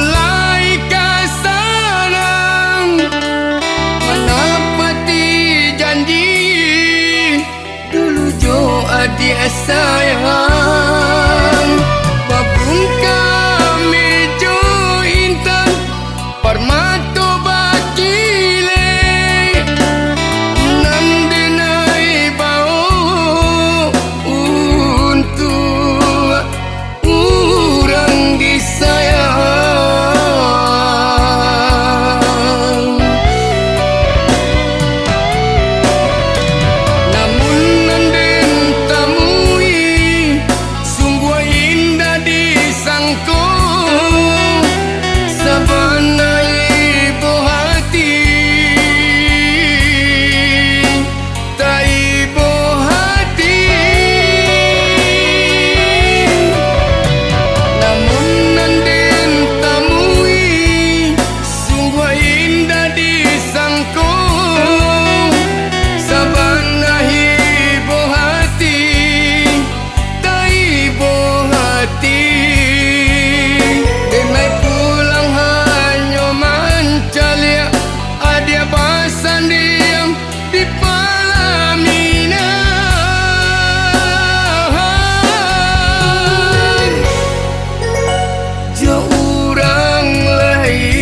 Rasulai kasanang menepati janji dulu jo adik sayang babung kami jo intan permato bakile nandenai bau untuk orang disayang. Namun nanden tamui sungguh indah disangko sabana ibu hati tak ibu hati. Namun nanden tamui sungguh indah disangko sabana ibu hati tak ibu hati. Denai pulang hanya mancalia adia basan diam di pelaminan jauh orang lain.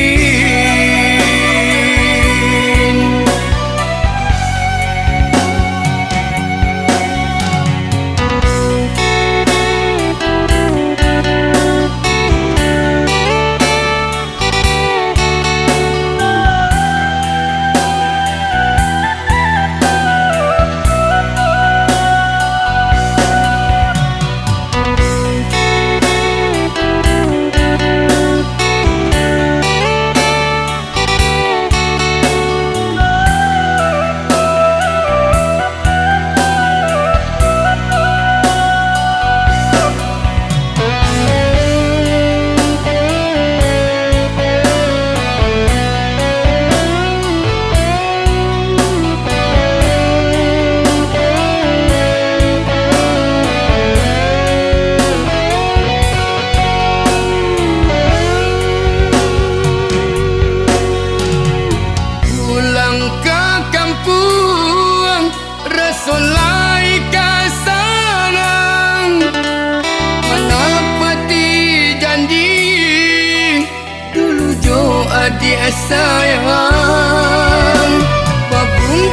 Pulang ke kampung Rasulai kasanang menepati janji dulu jo adik sayang babung